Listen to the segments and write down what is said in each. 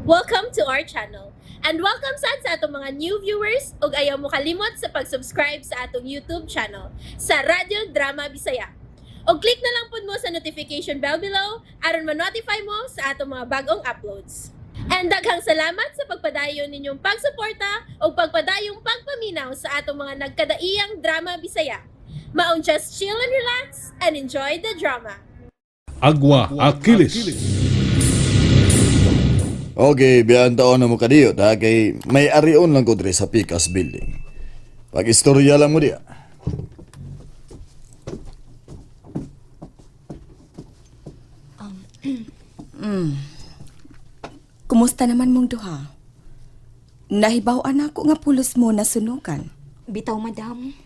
Welcome to our channel. And welcome sa atong mga new viewers ug ayaw mo kalimot sa pag-subscribe sa atong YouTube channel sa Radio Drama Bisaya. O click na lang pud mo sa notification bell below aron ma-notify mo sa atong mga bagong uploads. And daghang salamat sa pagpadayon ninyong pagsuporta o pagpadayong pagpaminaw sa atong mga nagkadaiyang Drama Bisaya. Maong just chill and relax and enjoy the drama. Agwa Aquiles. Okay, biyan taon na mo kadiyo ta kay may arion lang ko diri sa Picas building. Pag-istorya lang mo diya. Kumusta naman mong duha? Nahibaw-an ako nga pulos mo na sunugan. Bitaw, madam.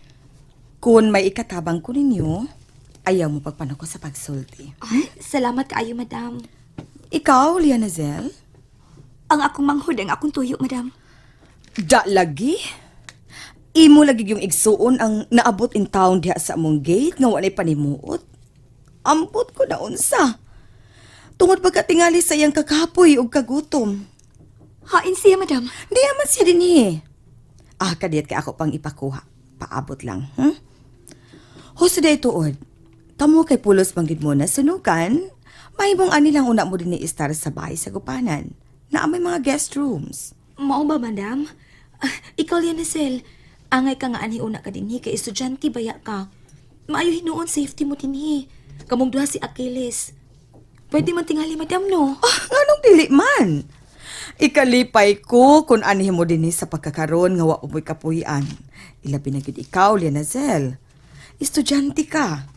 Kung may ikatabang ko ninyo, ayaw mo pagpanako sa pagsulti. Ay, salamat kaayo, madam. Ikaw, Lianazel? Ang akong manghod, ang akong tuyo, madam. Da lagi? Imo lagi yung igsuon ang naabot in town diha sa among gate nga walay panimuot. Ambot ko na unsa. Tungod pagkatingali sa iyang kakapoy ug kagutom. Hain siya, madam. Di aman siya dinhi. Kadiyat kay ako pang ipakuha. Paabot lang, Husto day tuod. Tamo kay pulos manggid mo na sunukan. Mahimong ani lang una mo din ni istar sa bahay sa gupanan. Na may mga guest rooms. Mao ba, madam? Ikaw, Lianacel. Angay ka nga ani una ka dinhi kay estudyante baya ka. Maayo hinuon safety mo dinhi. Kamong duha si Achilles. Pwede man tingali, madam, no? Nganong dili man? Ikalipay ko kung anhi mo din sa pagkakaroon nga wa umoy kapuyan. Ilabi na gid ikaw, Lianazel. Estudyante ka.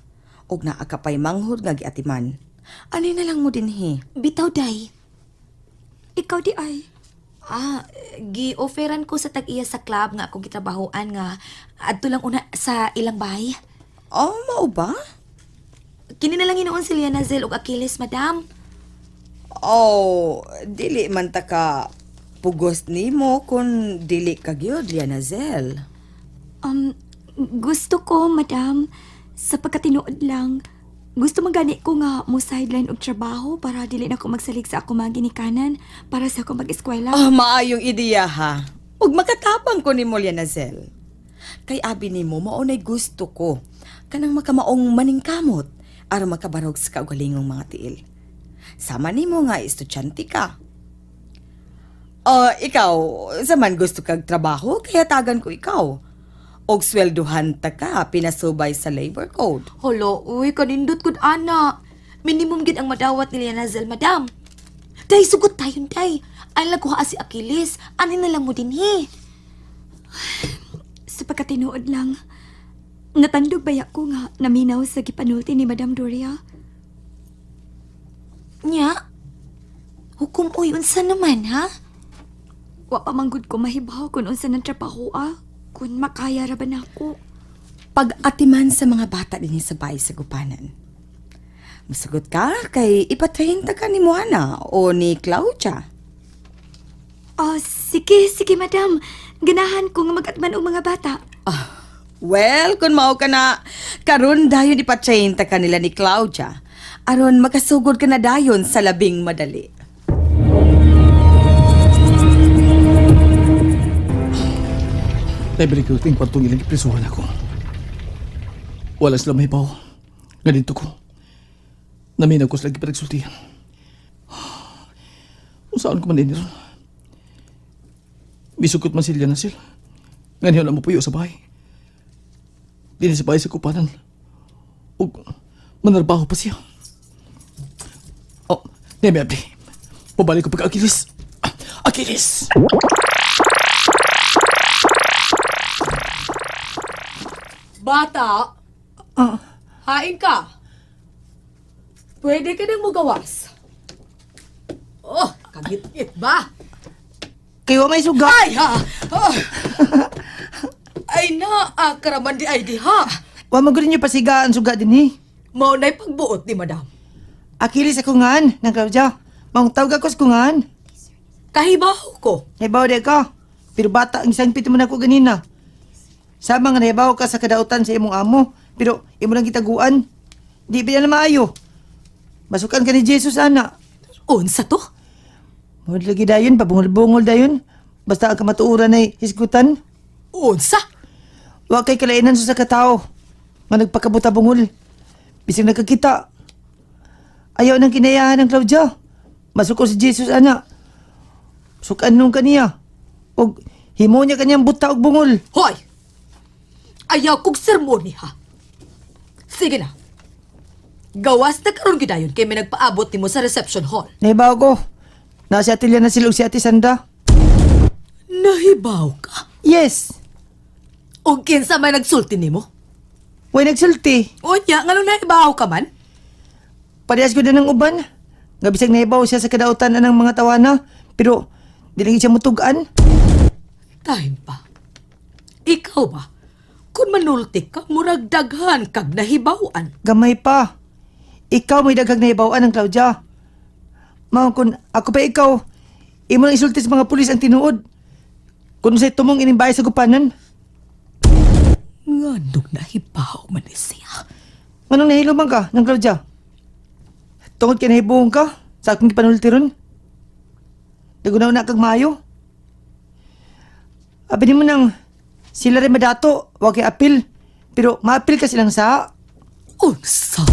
Og naa ka pay manghod nga giatiman. Ani na lang mo dinhi. Bitaw, day. Ikaw di ay. Gi-offeran ko sa tag-iya sa club nga akong gitrabahoan nga adto lang una sa ilang bahay. Oh, mao ba? Kini na lang hinuon si Lianazel ug Achilles, madam. Oh, dili man ta ka pugos nimo kung dili ka gyud, Lianazel. Gusto ko, madam, sa pagkatinuod lang, gusto magani ko nga mo sideline og trabaho para dili na ko magsalig sa ako mga ginikanan para sa ako mag-eskwela. Maayong ideya ha. Ug makatapang ko nimo, Lianazel. Kay abi nimo maunay gusto ko kanang makamaong maningkamot aron makabarog sa kaugalingong mga tiil. Sama nimo nga estudyante ka. Ikaw, zaman gusto kag trabaho kaya tagan ko ikaw. Og swelduhan ta ka pinasubay sa labor code. Holo, uy, kanindot kud ana. Minimum gid ang madawat ni Lianazel, madam. Day, sugot tayon, day. Ay laguha si Achilles, ani na lang mo dinhi. Sa pagkatinuod lang, natandog baya ko nga naminaw sa gipanulti ni Madam Doria. Nya? Hukom uy, unsa naman, ha? Wa pa manggod ko mahibaw kung unsa ng trabaho, kung makaya ra ba na ako. Pag-atiman sa mga bata din sa bahay sa gupanan. Masagot ka kay ipatrain ta ka ni Moana o ni Claudia. Sige, madam. Ganahan ko nga mag-atman og mga bata. Well, kung mao ka na, karon dayon ipatrain ta kanila ni Claudia. Aron makasugod ka na dayon sa labing madali. Library ko ting kwantong ilang iprisuhan ako. Wala sila mahibaw. Ganito ko. Naminaw ko sila ipagsultihan. Kung saan ko man din ron. Bisukot man sila na sila. Ngayon na mo puyo sa bahay. Dili sa bahay sa kupanan. O manarbaho pa siya. Nemi abdi. Pabalik ko pag Achilles. Achilles! Bata, hain ka. Pwede ka nang magawas. Oh, kagit-git ba? Kayo may suga. Ay, ha! Oh. Ay na, karaman di ay di ha. Wa mo niyo pasiga ang suga din eh. Mao na'y pagbuot ni madam. Achilles ako ngan, ng Claudia. Mang tawag ako sa kungan. Kahibaw ko. Nahibaw di ka. Pero bata, ang isang pito mo na ako ganina. Sama nga nahibaw ka sa kadautan sa imong amo. Pero imo lang kitaguan. Di ba na maayo? Masukan ka ni Jesus, ana. Unsa to? Mawad lagi dayon, pabungol-bungol dayon. Basta ang kamatuuran ay hisgutan. Unsa? Wa kay kalainan sa katao. Nga nagpakabuta-bungol. Bising nagkakita. Ayaw nang kinayahan ng Claudia. Masuko si Jesus, ana. Sukan nung kaniya. O himo niya kanyang buta og bungol. Hoy! Ayaw kong sermoni, ha? Sige na. Gawas na karon gidayon kay may nagpaabot nimo sa reception hall. Nahibaw ko. Nasa atilya na silog si Ate Sandra. Nahibaw ka? Yes. O kinsa may nagsulti nimo? Way nagsulti. Unya, nga nung nahibaw ka man? Parehas ko na ng uban. Nga bisag nahibaw siya sa kadautan ng mga tawana. Pero, di lang siya mutugan. Time pa. Ikaw ba? Kung manultik ka, murag daghan kag nahibawan. Gamay pa. Ikaw may daghang nahibawan ng Claudia. Mga kung ako pa ikaw, imo lang isulti sa mga pulis ang tinuod. Kung sa'y tumong inimbay sa gupanan. Nga nung nahibaw man ni siya. Anong nahiluman ka ng Claudia? Tungod ka nahibuong ka sa akong gipanulti ron. Nagunaw na kag maayo. Abi mo nang sila rin madato, wag kay apil. Pero maapil ka silang sa... Unsa?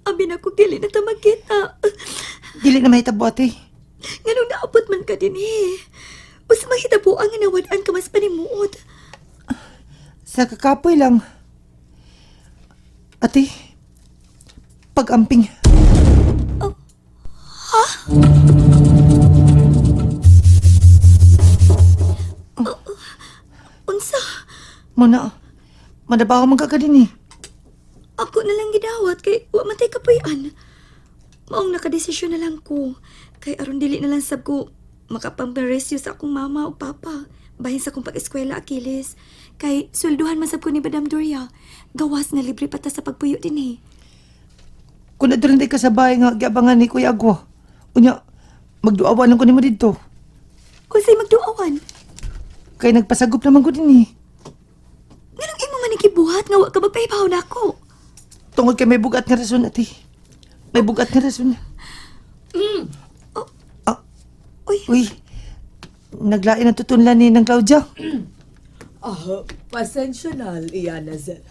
Abi na kong dili na ta magkita. Dili na mahitabo ate. Nga nung naabot man ka din eh. Mas mahitabo ang nawadaan ka mas panimuod. Sa kakapoy lang. Ate, pag-amping. Unsa? Muna, madabaho man ka din eh. Ako na lang gidawat kay wa matay kapuy-an. Maong nakadesisyon na lang ko. Kay aron dili na lang sab ko makapamperesyo sa akong mama o papa. Bahin sa akong pag-eskwela, Achilles. Kay swelduhan man sab ko ni Madam Doria. Gawas na libre pata sa pagpuyo din eh. Kung nadurin ka sa bahay nga, giabangan ni Kuya Agwa. Unya, magduawan lang ko nimo dito. Unsay magduawan? Kay nagpasagop naman ko din eh. Nganong imo man ikibuhat nga wa ka magpahibaw na ako? Tungod kay may bugat nga rason, ate. May bugat nga rason. Uy, Uy, naglain ang tutunlan ni ng Claudia. Pasensya na, Iana Zel.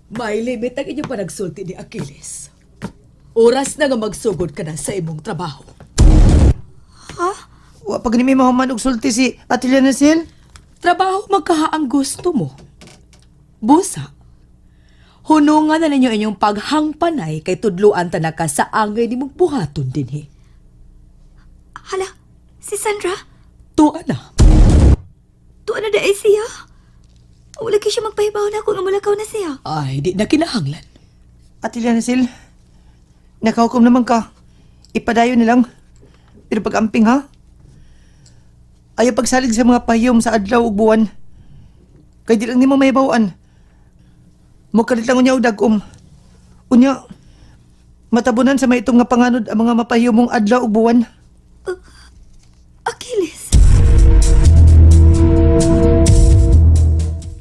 May limit ang inyong panagsulti ni Achilles. Oras na nga magsugod ka na sa imong trabaho. Wa pag ni may mahuman og sulti si Ate Leonacel. Trabaho magkahaang gusto mo. Busa. Hunungan na ninyo inyong paghangpanay kay tudluan ta na ka sa angay ni mong buhaton din he. hala, si Sandra? Tuwa na. Tuwa na daay siya. Wala kay siya magpahibaw na ako nga malakaw na siya. Ay, di na kinahanglan. Ate Leonacel, nakahukom naman ka. Ipadayo na lang. Pero pag-amping ha? Ayaw pagsalig sa mga pahiyom sa adlaw ug buwan. Kay di lang nimo mahibawaan. Mukalit lang unya og dagom. Unya, matabunan sa maitong nga panganod ang mga mapahiyom mong adlaw ug buwan. Achilles.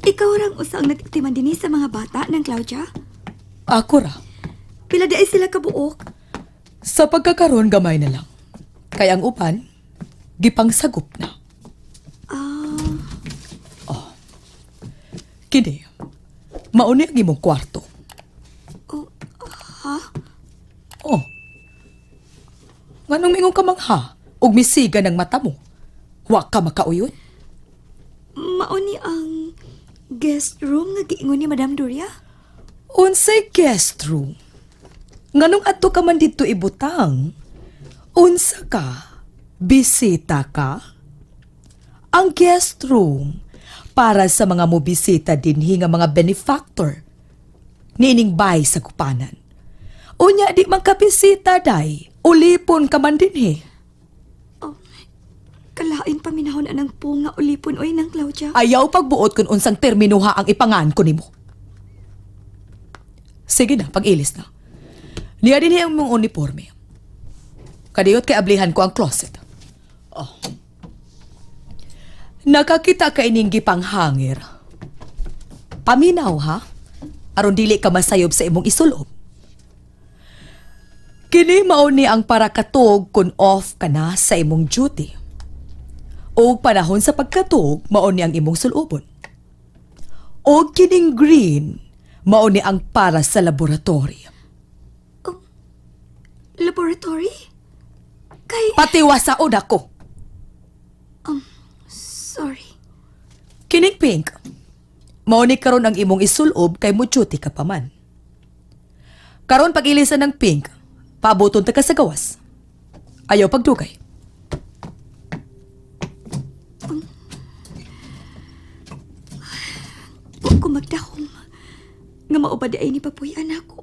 Ikaw rang usang nagtiman din sa mga bata ng Claudia? Ako ra. Pila daay sila kabuok? Sa pagkakaroon gamay na lang. Kaya ang upan, gipang sagup na. Kini, mauni ang imong kwarto. Oh. Nganong mingon ka mangha? Ug misiga ng mata mo. Wa ka makauyon? Mauni ang guest room nga giingon ni Madam Doria? Unsay guest room? Nganong adto ka man dito ibutang? Unsa ka? Bisita ka? Ang guest room para sa mga mobisita dinhi nga mga benefactor. Nining bay sa kupanan. Unya di man ka bisita day. Ulipon ka man dinhi. Kalain paminahon anang punga ulipon oy ng Claudia. Ayaw pagbuot kung unsang terminuha ang ipangan ko nimo. Sige na, pag-ilis na. Niya din ang mong uniforme. Kadiyot kay ablihan ko ang closet. Oh. Nakakita ka ining gipanghangir. Paminaw ha? Aron dili ka masayob sa imong isulob. Kini mao ni ang para katog kung off ka na sa imong duty. O panahon sa pagkatog, mao ni ang imong sulubon. O kining green, mao ni ang para sa laboratory. Laboratory? Kay... Patiwasaon ako. Sorry. Kining pink, mao ni karon ang imong isulob kay mo duty ka pa man. Karon pag ilisan ng pink, paaboton ta ka sa gawas. Ayaw pagdugay. Huwag ko magdahom. Nga maubad ay ni papuyan ako.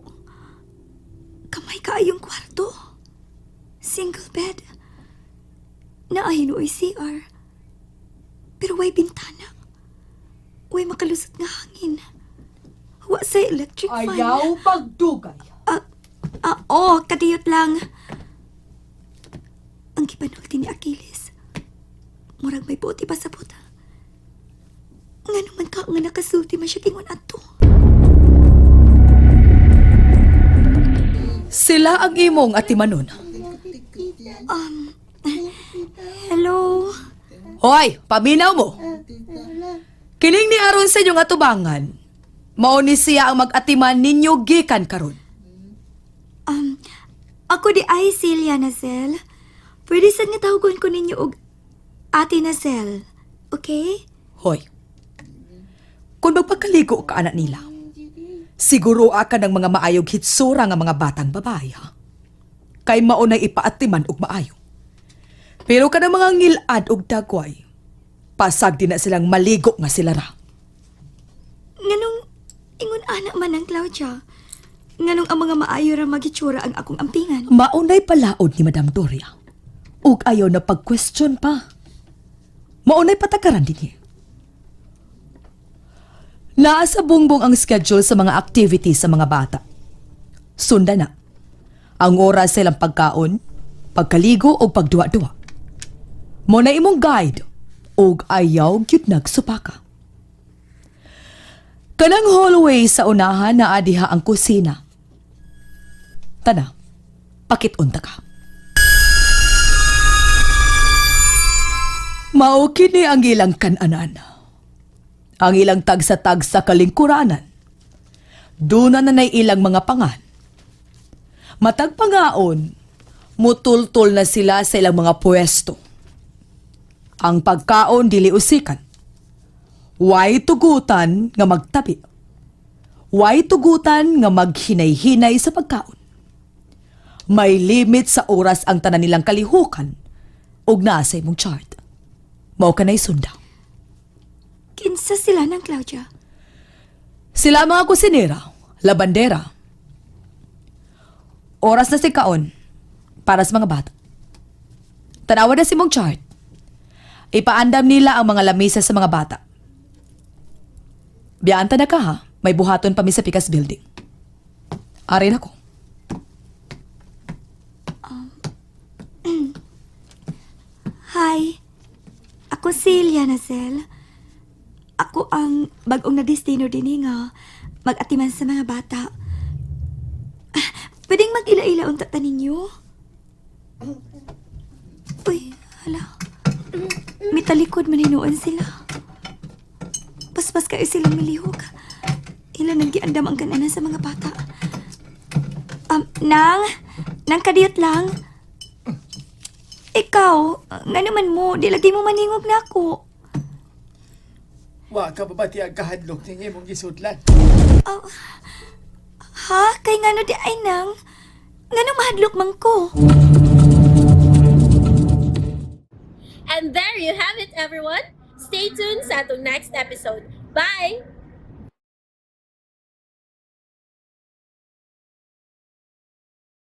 Kamay kaayong kwarto. Single bed. Naahinoy CR. Pero way bintana. Way makalusot nga hangin. Wa sa electric fan. pagdugay. Kadiyot lang. Ang gipanulti ni Achilles. Murag may buti pa sa puta. Nga naman ka nga nakasulti man siya kingon ato. Sila ang imong atimanon. Hello? Hoy, paminaw mo. Kining ni aron sa inyong atubangan, mao ni siya ang mag-atiman ninyo gikan karon. Ako di ay Celia Nazel. Pwede sad nga tawagon ko ninyo og Ate Nazel. Okay? Hoy, kung magpagkaligo ka anak nila, siguro ka ng mga maayog hitsura nga mga batang babae, ha? Kay maunay ipaatiman og maayo. Pero kada mga ngilad og dagway, pasag din na silang maligo nga sila ra. Nganong ingon anak man ang Claudia. Nganong ang mga maayo ra magitsura ang akong ampingan. Maunay palaod ni Madam Doria. Ug ayaw na pag-question pa. Maunay patakaran din niya. Naasa bungbong ang schedule sa mga activities sa mga bata. Sunda na. Ang oras silang pagkaon, pagkaligo o pagduwa-duwa. Mo na imong guide ug ayaw gyud nagsupaka. Kanang hallway sa unahan na adiha ang kusina. Tana, pakitunta ka. Mao kini ang ilang kananan. Ang ilang tag sa kalingkuranan. Duna na nay ilang mga pangan. Matag pangaon, mutultol na sila sa ilang mga pwesto. Ang pagkaon dili usikan. Way tugutan nga magtabi. Way tugutan nga maghinay-hinay sa pagkaon. May limit sa oras ang tanan nilang kalihukan ug naa sa imong chart. Mao ka na'y sunda. Kinsa sila ng Claudia? Sila mga kusinera, labandera. Oras na si kaon para sa mga bata. Tanawa na si mong chart. Ipaandam nila ang mga lamisa sa mga bata. Biyanta na ka ha, may buhaton pa mi sa Picas Building. Arin ako. Hi. Ako Celia Nazel. Ako ang bagong na destino din nga mag-atiman sa mga bata. Pwedeng mag-ila-ila unta ta ninyo? Uy, hala. May talikod maninuan sila. Paspas kayo silang milihok. Ilan ang giandam ang kananan sa mga bata. Nang kadiyot lang. Ikaw, nga naman mo, di lagi mo maningog na ako. Wa ka ba ti agkahadlok ng imong gisudlan? Ha? Kay nga no di ay nang? Nga nang mahadlok man ko. And there you have it, everyone. Stay tuned sa atong next episode. Bye!